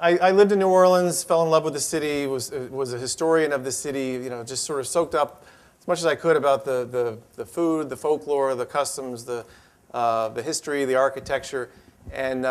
I lived in New Orleans, fell in love with the city, was a historian of the city, you know, just sort of soaked up as much as I could about the food, the folklore, the customs, the history, the architecture. And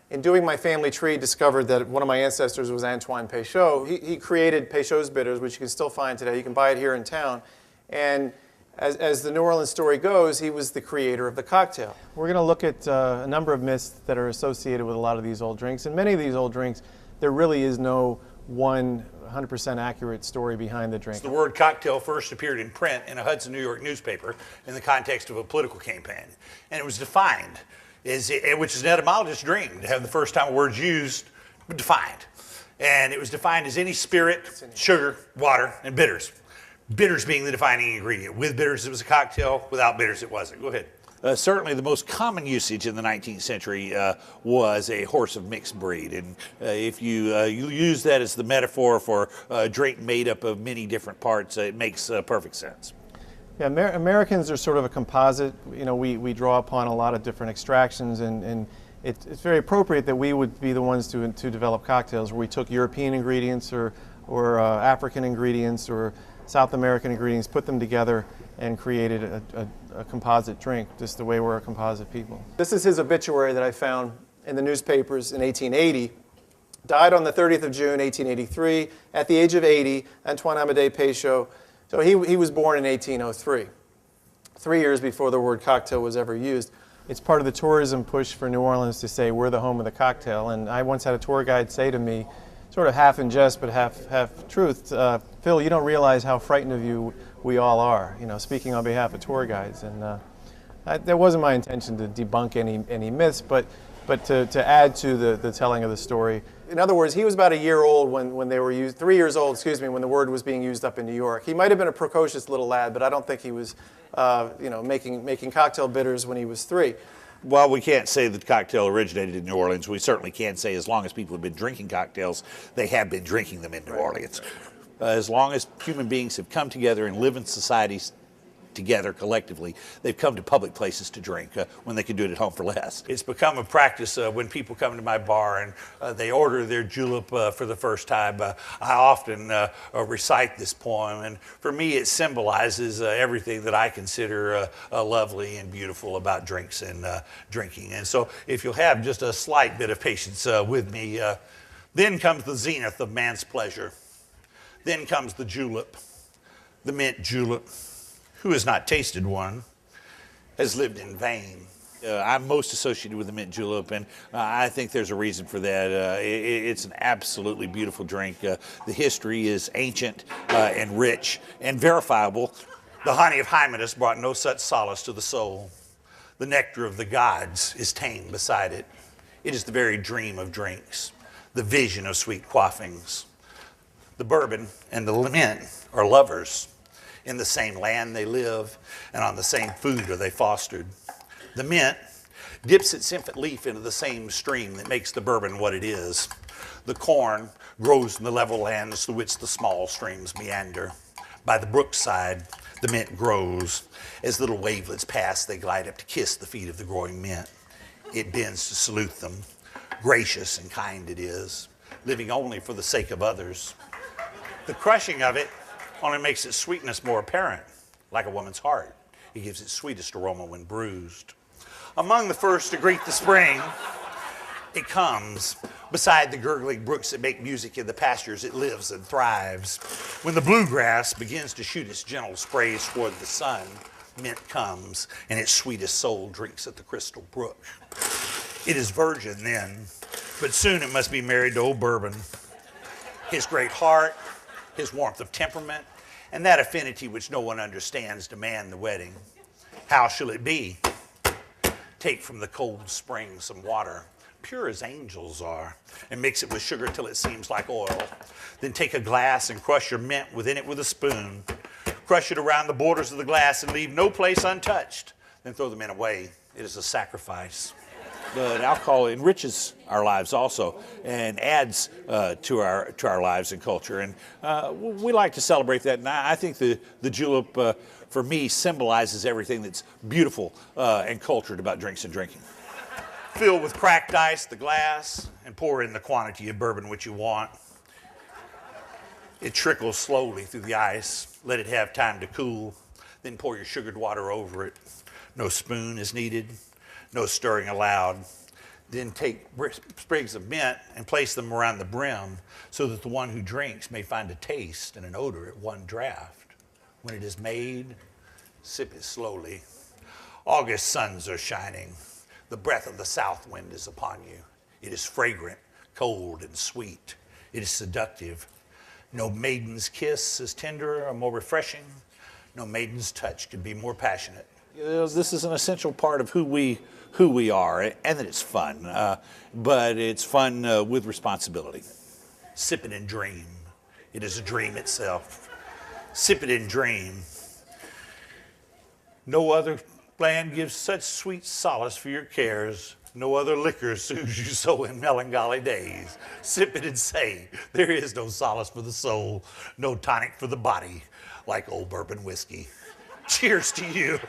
in doing my family tree, discovered that one of my ancestors was Antoine Peychaud. He created Peychaud's Bitters, which you can still find today. You can buy it here in town. And as the New Orleans story goes, he was the creator of the cocktail. We're going to look at a number of myths that are associated with a lot of these old drinks. And many of these old drinks, there really is no one 100% accurate story behind the drink. The word cocktail first appeared in print in a Hudson, New York newspaper in the context of a political campaign. And it was defined, which is an etymologist's dream, to have the first time a word's used defined. And it was defined as any spirit, sugar, water, and bitters. Bitters being the defining ingredient. With bitters, it was a cocktail. Without bitters, it wasn't. Go ahead. Certainly the most common usage in the 19th century was a horse of mixed breed. And if you use that as the metaphor for a drink made up of many different parts, it makes perfect sense. Yeah, Americans are sort of a composite. You know, we draw upon a lot of different extractions, and it's very appropriate that we would be the ones to develop cocktails where we took European ingredients or African ingredients or South American ingredients, put them together, and created a composite drink, just the way we're a composite people. This is his obituary that I found in the newspapers in 1880. Died on the 30th of June, 1883, at the age of 80, Antoine Amédée Peychaud. So he was born in 1803, 3 years before the word cocktail was ever used. It's part of the tourism push for New Orleans to say we're the home of the cocktail. And I once had a tour guide say to me, sort of half in jest but half truth, Phil, you don't realize how frightened of you we all are, you know, speaking on behalf of tour guides. And that wasn't my intention to debunk any myths, but to add to the telling of the story. In other words, he was about a year old when they were used, 3 years old, excuse me, when the word was being used up in New York. He might have been a precocious little lad, but I don't think he was, you know, making cocktail bitters when he was 3. While we can't say that cocktail originated in New Orleans, we certainly can say as long as people have been drinking cocktails, they have been drinking them in New Orleans. As long as human beings have come together and live in societies together collectively, they've come to public places to drink when they can do it at home for less. It's become a practice when people come to my bar and they order their julep for the first time. I often recite this poem, and for me it symbolizes everything that I consider lovely and beautiful about drinks and drinking. And so if you'll have just a slight bit of patience with me, then comes the zenith of man's pleasure. Then comes the julep, the mint julep. Who has not tasted one has lived in vain. I'm most associated with the mint julep, and I think there's a reason for that. It's an absolutely beautiful drink. The history is ancient and rich and verifiable. The honey of Hymettus brought no such solace to the soul. The nectar of the gods is tame beside it. It is the very dream of drinks, the vision of sweet quaffings. The bourbon and the mint are lovers. In the same land they live, and on the same food are they fostered. The mint dips its infant leaf into the same stream that makes the bourbon what it is. The corn grows in the level lands through which the small streams meander. By the brookside, the mint grows. As little wavelets pass, they glide up to kiss the feet of the growing mint. It bends to salute them. Gracious and kind it is, living only for the sake of others. The crushing of it only makes its sweetness more apparent, like a woman's heart. It gives its sweetest aroma when bruised. Among the first to greet the spring, it comes. Beside the gurgling brooks that make music in the pastures, it lives and thrives. When the bluegrass begins to shoot its gentle sprays toward the sun, mint comes, and its sweetest soul drinks at the crystal brook. It is virgin then, but soon it must be married to old bourbon. His great heart, his warmth of temperament, and that affinity which no one understands demand the wedding. How shall it be? Take from the cold spring some water, pure as angels are, and mix it with sugar till it seems like oil. Then take a glass and crush your mint within it with a spoon. Crush it around the borders of the glass and leave no place untouched. Then throw the mint away. It is a sacrifice. But alcohol enriches our lives also and adds to our lives and culture. And we like to celebrate that. And I think the julep, for me, symbolizes everything that's beautiful and cultured about drinks and drinking. Fill with cracked ice the glass and pour in the quantity of bourbon which you want. It trickles slowly through the ice. Let it have time to cool. Then pour your sugared water over it. No spoon is needed. No stirring allowed. Then take sprigs of mint and place them around the brim so that the one who drinks may find a taste and an odor at one draught. When it is made, sip it slowly. August suns are shining. The breath of the south wind is upon you. It is fragrant, cold, and sweet. It is seductive. No maiden's kiss is tenderer or more refreshing. No maiden's touch can be more passionate. This is an essential part of who we are, and that it's fun, but it's fun with responsibility. Sip it and dream. It is a dream itself. Sip it and dream. No other land gives such sweet solace for your cares. No other liquor soothes you so in melancholy days. Sip it and say, there is no solace for the soul, no tonic for the body, like old bourbon whiskey. Cheers to you.